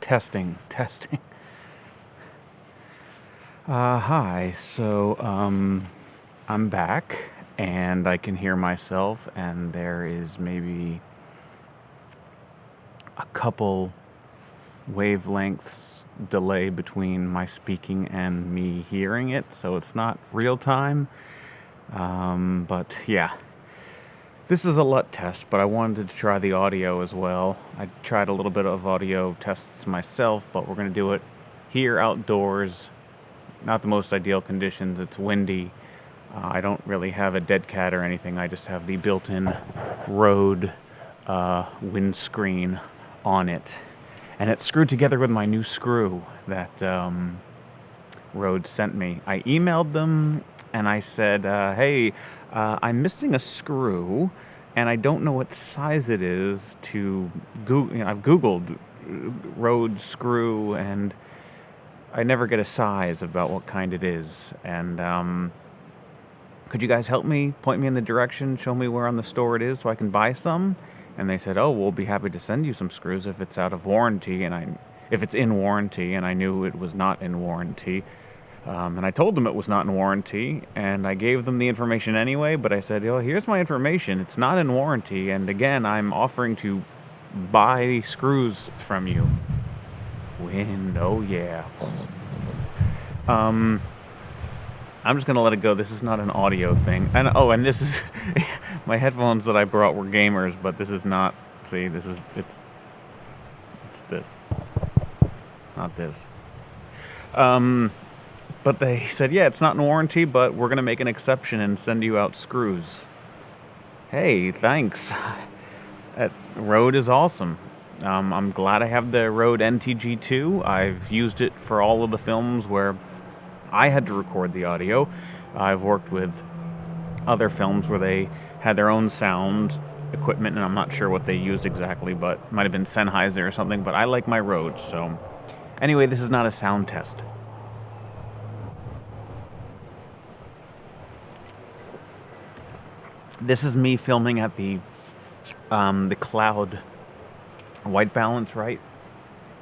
Testing. Hi, so, I'm back, and I can hear myself, and there is maybe a couple wavelengths delay between my speaking and me hearing it, so it's not real time, but yeah. This is a LUT test, but I wanted to try the audio as well. I tried a little bit of audio tests myself, but we're going to do it here outdoors. Not the most ideal conditions. It's windy. I don't really have a dead cat or anything. I just have the built-in Rode windscreen on it. And it's screwed together with my new screw that Rode sent me. I emailed them and I said, hey, I'm missing a screw, and I don't know what size it is to Google. I've Googled Rode screw, and I never get a size about what kind it is. And could you guys help me, point me in the direction, show me where on the store it is so I can buy some? And they said, oh, we'll be happy to send you some screws if it's out of warranty, and if it's in warranty, and I knew it was not in warranty. And I told them it was not in warranty, and I gave them the information anyway, but I said, oh, here's my information. It's not in warranty, and again, I'm offering to buy screws from you. Wind, oh yeah. I'm just going to let it go. This is not an audio thing. And this is... my headphones that I brought were gamers, but this is not... See, it's this. Not this. But they said, yeah, it's not in warranty, but we're going to make an exception and send you out screws. Hey, thanks. That Rode is awesome. I'm glad I have the Rode NTG2. I've used it for all of the films where I had to record the audio. I've worked with other films where they had their own sound equipment, and I'm not sure what they used exactly, but it might have been Sennheiser or something, but I like my Rode, so... Anyway, this is not a sound test. This is me filming at the cloud white balance, right?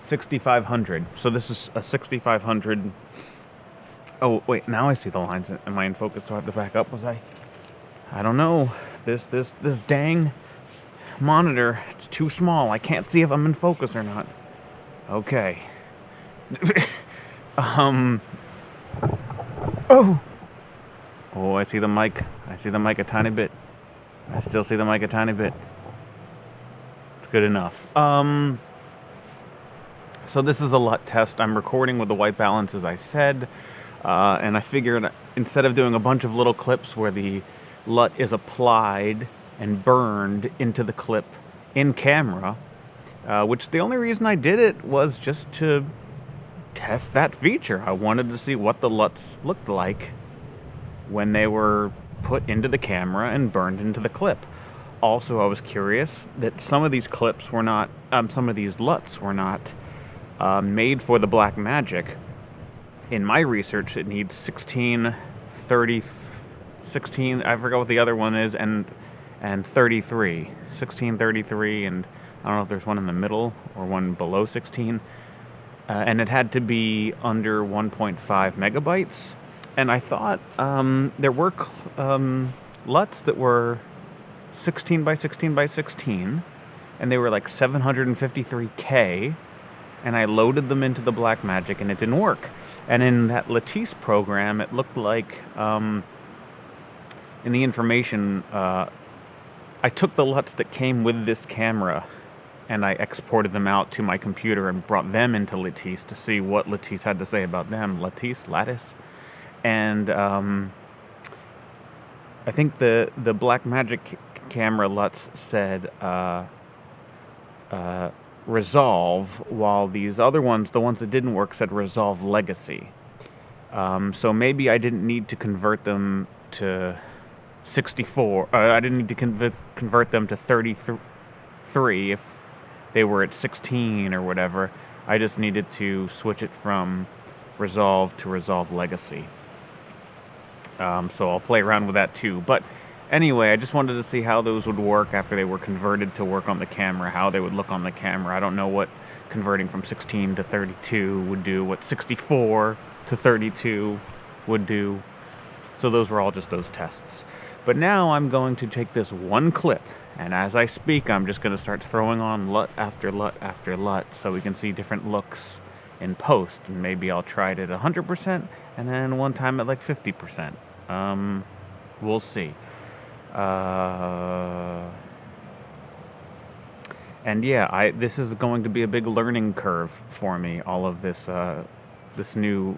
6500. So this is a 6500. Oh, wait, now I see the lines. Am I in focus? Do I have to back up? Was I? I don't know. This dang monitor, it's too small. I can't see if I'm in focus or not. Okay. Oh, I see the mic. I see the mic a tiny bit. I still see the mic a tiny bit. It's good enough. So this is a LUT test. I'm recording with the white balance, as I said. And I figured instead of doing a bunch of little clips where the LUT is applied and burned into the clip in camera, which the only reason I did it was just to test that feature. I wanted to see what the LUTs looked like when they were put into the camera and burned into the clip. Also, I was curious that some of these clips were not, some of these LUTs were not made for the Blackmagic. In my research, it needs 16, 30, 16, I forgot what the other one is, and 33. 16, 33, and I don't know if there's one in the middle or one below 16. And it had to be under 1.5 megabytes. And I thought there were LUTs that were 16 by 16 by 16, and they were like 753K, and I loaded them into the Blackmagic, and it didn't work. And in that LUTS program, it looked like, in the information, I took the LUTs that came with this camera, and I exported them out to my computer and brought them into LUTS to see what LUTS had to say about them. Lattice. And I think the Blackmagic camera LUTs said Resolve, while these other ones, the ones that didn't work, said Resolve Legacy. So maybe I didn't need to convert them to 64. I didn't need to convert them to 33 if they were at 16 or whatever. I just needed to switch it from Resolve to Resolve Legacy. So I'll play around with that too. But Anyway, I just wanted to see how those would work after they were converted to work on the camera, how they would look on the camera. I don't know what converting from 16 to 32 would do, what 64 to 32 would do. So those were all just those tests. But now I'm going to take this one clip, and as I speak, I'm just going to start throwing on LUT after LUT after LUT so we can see different looks in post. And maybe I'll try it at 100%, and then one time at like 50%. We'll see. And yeah, this is going to be a big learning curve for me, all of this this new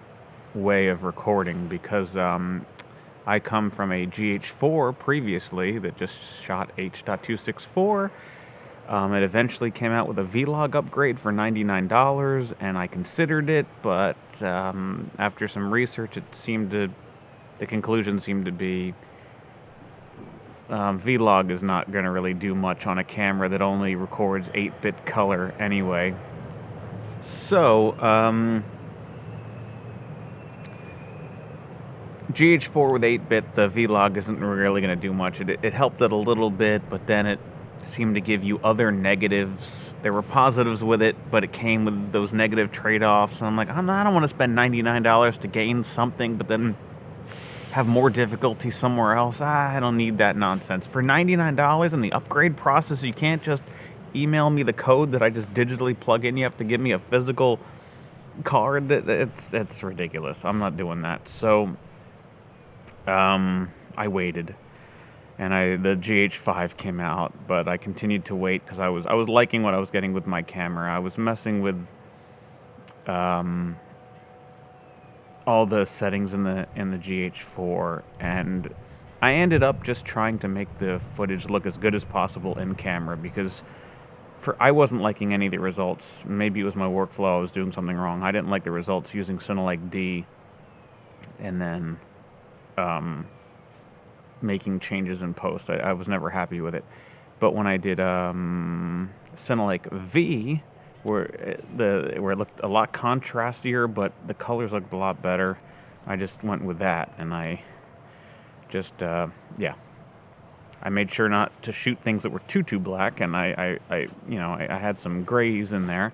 way of recording, because I come from a GH4 previously that just shot H.264. It eventually came out with a Vlog upgrade for $99, and I considered it, but after some research, the conclusion seemed to be Vlog is not going to really do much on a camera that only records 8-bit color anyway. So, GH4 with 8-bit, the Vlog isn't really going to do much. It helped it a little bit, but then it seemed to give you other negatives. There were positives with it, but it came with those negative trade-offs. And I'm like, I don't want to spend $99 to gain something, but then have more difficulty somewhere else. I don't need that nonsense. For $99 in the upgrade process, you can't just email me the code that I just digitally plug in. You have to give me a physical card. It's ridiculous. I'm not doing that. So I waited, and the GH5 came out, but I continued to wait because I was liking what I was getting with my camera. I was messing with all the settings in the GH4, and I ended up just trying to make the footage look as good as possible in camera, because I wasn't liking any of the results. Maybe it was my workflow, I was doing something wrong. I didn't like the results using Cinelike D and then making changes in post. I was never happy with it. But when I did Cinelike V, where it looked a lot contrastier, but the colors looked a lot better, I just went with that, and I just I made sure not to shoot things that were too black, and I had some grays in there,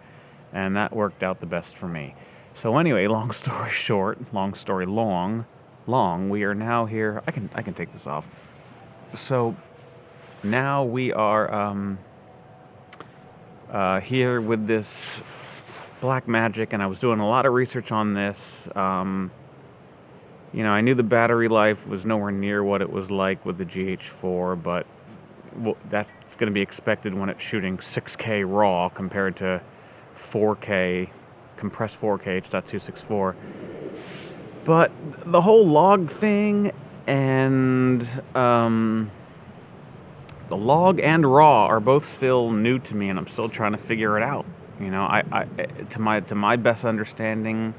and that worked out the best for me. So anyway, long story short, long story long, we are now here. I can take this off. So now we are here with this Blackmagic, and I was doing a lot of research on this. I knew the battery life was nowhere near what it was like with the GH4, but that's going to be expected when it's shooting 6K RAW compared to 4K, compressed 4K H.264. But the whole log thing and the log and RAW are both still new to me, and I'm still trying to figure it out. To my best understanding,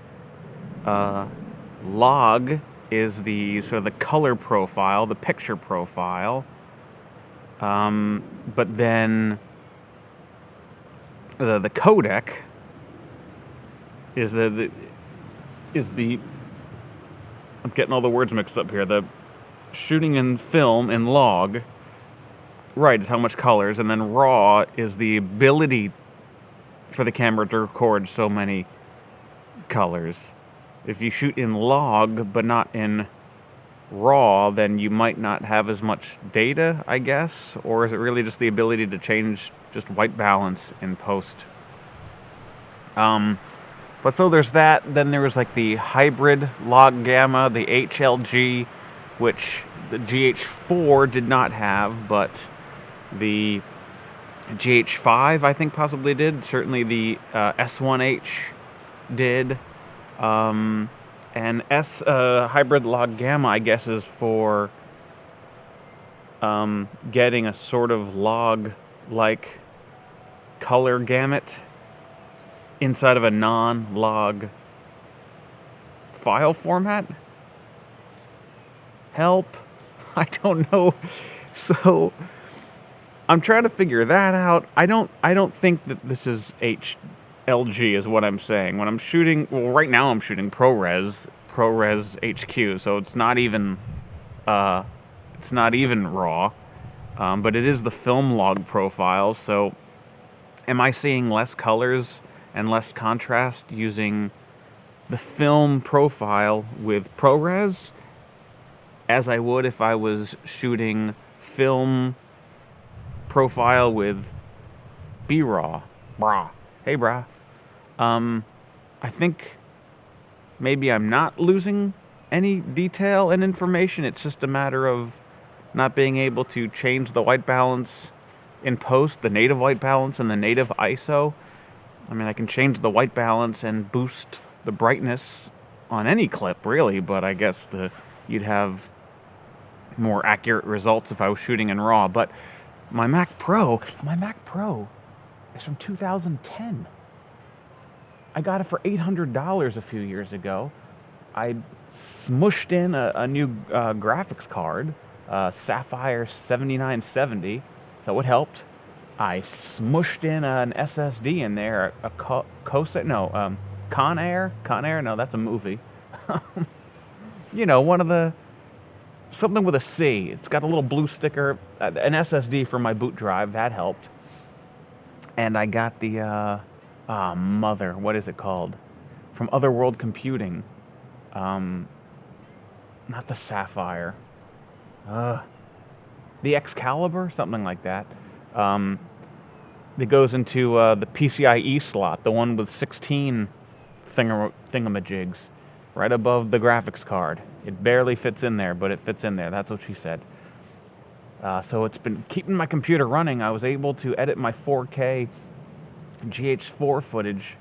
log is the sort of the color profile, the picture profile. But then the codec is the I'm getting all the words mixed up here. The shooting in film in log, right, is how much colors, and then RAW is the ability for the camera to record so many colors. If you shoot in log but not in RAW, then you might not have as much data, I guess, or is it really just the ability to change just white balance in post? But so there's that. Then there was like the hybrid log gamma, the HLG, which the GH4 did not have, but the GH5 I think possibly did. Certainly the S1H did. And hybrid log gamma, I guess, is for getting a sort of log-like color gamut inside of a non-log file format? Help. I don't know. So I'm trying to figure that out. I don't think that this is HLG is what I'm saying. When I'm shooting, well, right now I'm shooting ProRes HQ, so it's not even It's not even RAW, but it is the film log profile. So am I seeing less colors and less contrast using the film profile with ProRes as I would if I was shooting film profile with BRAW? Hey, brah. I think maybe I'm not losing any detail and information. It's just a matter of not being able to change the white balance in post, the native white balance and the native ISO. I mean, I can change the white balance and boost the brightness on any clip, really, but I guess you'd have more accurate results if I was shooting in RAW. But my Mac Pro is from 2010. I got it for $800 a few years ago. I smushed in a new graphics card, Sapphire 7970, so it helped. I smushed in an SSD in there, a Conair? No, that's a movie. You know, something with a C. It's got a little blue sticker, an SSD for my boot drive, that helped. And I got the, what is it called? From Otherworld Computing. Not the Sapphire. The Excalibur? Something like that. That goes into the PCIe slot, the one with 16 thingamajigs, right above the graphics card. It barely fits in there, but it fits in there. That's what she said. So it's been keeping my computer running. I was able to edit my 4K GH4 footage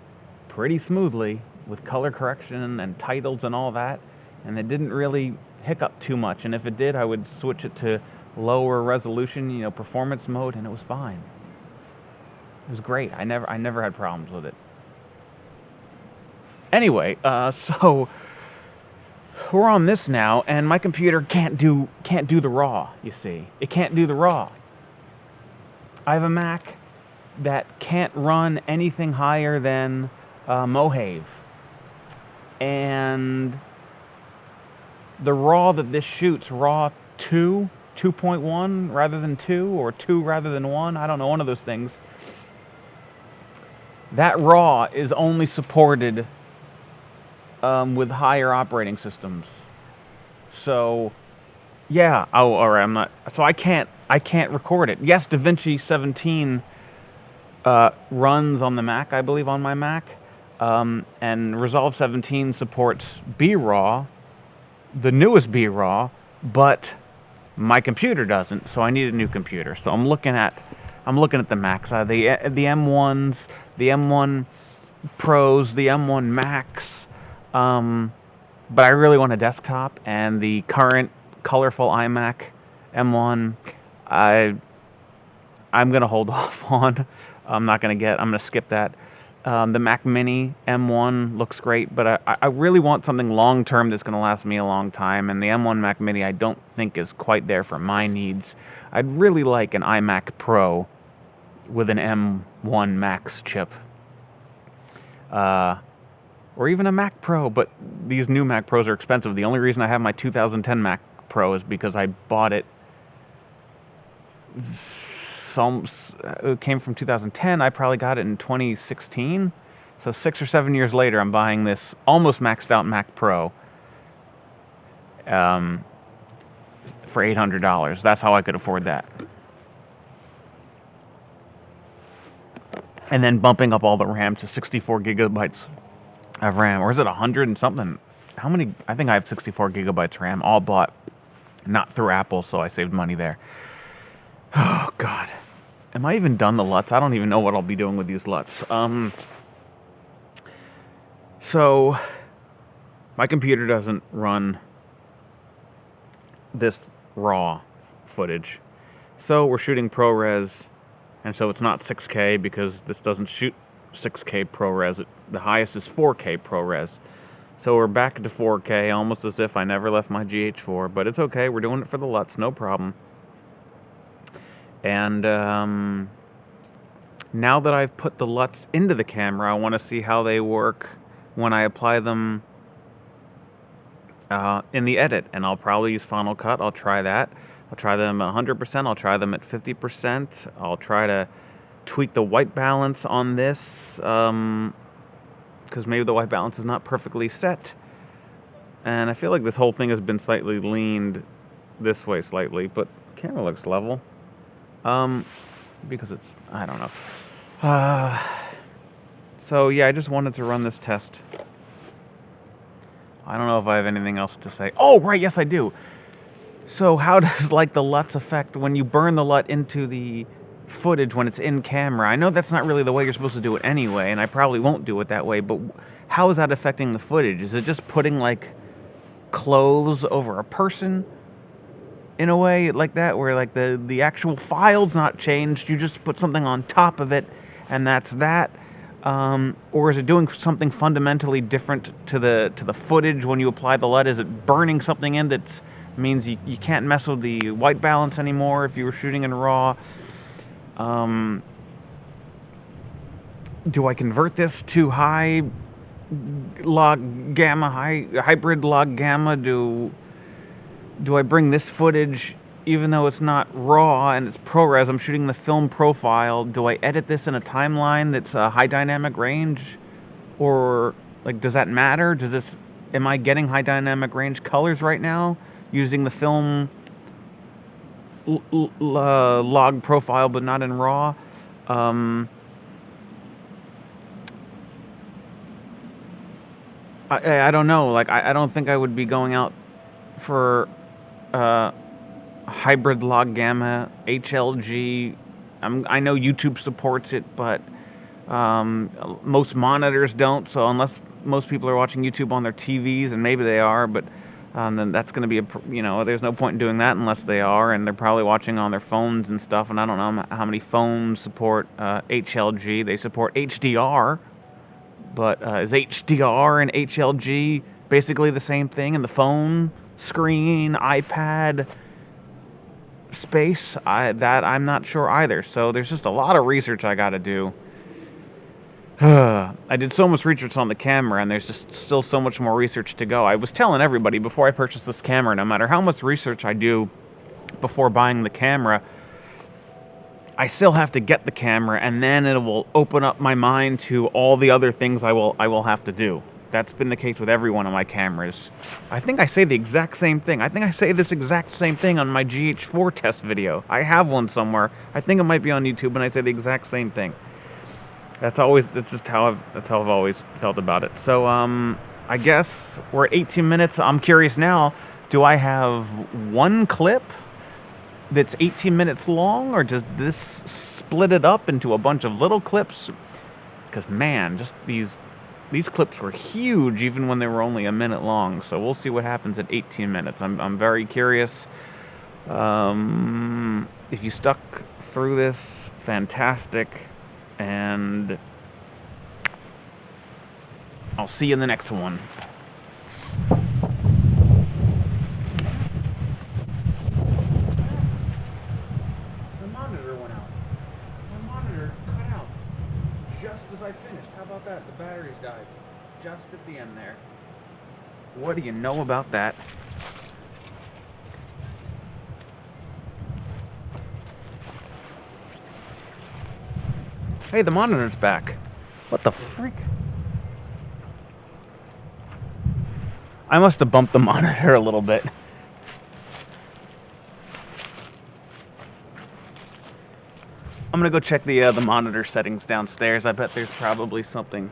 pretty smoothly with color correction and titles and all that, and it didn't really hiccup too much. And if it did, I would switch it to lower resolution, you know, performance mode, and it was fine. It was great. I never had problems with it. Anyway, so we're on this now, and my computer can't do the RAW, you see. It can't do the RAW. I have a Mac that can't run anything higher than Mojave. And the RAW that this shoots, RAW 2.1 rather than 2, or 2 rather than 1, I don't know, one of those things. That RAW is only supported with higher operating systems. So, yeah. Oh, all right. I'm not. So I can't record it. Yes, DaVinci 17 runs on the Mac, I believe, on my Mac, and Resolve 17 supports BRAW, the newest BRAW, but my computer doesn't. So I need a new computer. So I'm looking at the Macs, the M1s, the M1 Pros, the M1 Max. But I really want a desktop, and the current colorful iMac M1, I'm gonna hold off on. I'm gonna skip that. The Mac Mini M1 looks great, but I really want something long term that's gonna last me a long time, and the M1 Mac Mini I don't think is quite there for my needs. I'd really like an iMac Pro with an M1 Max chip. Or even a Mac Pro, but these new Mac Pros are expensive. The only reason I have my 2010 Mac Pro is because I bought it. It came from 2010. I probably got it in 2016. So 6 or 7 years later, I'm buying this almost maxed out Mac Pro for $800. That's how I could afford that. And then bumping up all the RAM to 64 gigabytes of RAM. Or is it 100 and something? How many? I think I have 64 gigabytes RAM, all bought not through Apple, so I saved money there. Oh, God. Am I even done the LUTs? I don't even know what I'll be doing with these LUTs. So, my computer doesn't run this RAW footage. So, we're shooting ProRes, and so it's not 6K because this doesn't shoot 6K ProRes. The highest is 4K ProRes. So we're back to 4K, almost as if I never left my GH4, but it's okay. We're doing it for the LUTs, no problem. And now that I've put the LUTs into the camera, I want to see how they work when I apply them in the edit. And I'll probably use Final Cut. I'll try that. I'll try them at 100%. I'll try them at 50%. I'll try to tweak the white balance on this, because maybe the white balance is not perfectly set. And I feel like this whole thing has been slightly leaned this way slightly, but the camera looks level. Because it's, I don't know. So yeah, I just wanted to run this test. I don't know if I have anything else to say. Oh, right, yes I do. So how does, like, the LUTs affect when you burn the LUT into the footage when it's in camera? I know that's not really the way you're supposed to do it anyway, and I probably won't do it that way, but how is that affecting the footage? Is it just putting, like, clothes over a person in a way like that, where, like, the actual file's not changed, you just put something on top of it, and that's that? Or is it doing something fundamentally different to the footage when you apply the LUT? Is it burning something in that means you can't mess with the white balance anymore if you were shooting in RAW? Do I convert this to hybrid log gamma? Do I bring this footage, even though it's not RAW and it's ProRes, I'm shooting the film profile, do I edit this in a timeline that's a high dynamic range? Or, like, does that matter? Am I getting high dynamic range colors right now using the film log profile but not in RAW? I don't know. Like, I don't think I would be going out for hybrid log gamma HLG. I know YouTube supports it, but most monitors don't. So unless most people are watching YouTube on their TVs, and maybe they are, but then that's going to be there's no point in doing that unless they are, and they're probably watching on their phones and stuff. And I don't know how many phones support HLG. They support HDR, but is HDR and HLG basically the same thing in the phone screen, iPad space? I'm not sure either. So there's just a lot of research I got to do. I did so much research on the camera, and there's just still so much more research to go. I was telling everybody before I purchased this camera, no matter how much research I do before buying the camera, I still have to get the camera, and then it will open up my mind to all the other things I will have to do. That's been the case with every one of my cameras. I think I say the exact same thing. I think I say this exact same thing on my GH4 test video. I have one somewhere. I think it might be on YouTube, and I say the exact same thing. That's just how I've always felt about it. So I guess we're at 18 minutes. I'm curious now, do I have one clip that's 18 minutes long, or does this split it up into a bunch of little clips? Because, man, just these clips were huge even when they were only a minute long. So we'll see what happens at 18 minutes. I'm very curious. If you stuck through this, fantastic. And I'll see you in the next one. The monitor went out. My monitor cut out just as I finished. How about that? The batteries died just at the end there. What do you know about that? Hey, the monitor's back. What the freak? I must have bumped the monitor a little bit. I'm gonna go check the monitor settings downstairs. I bet there's probably something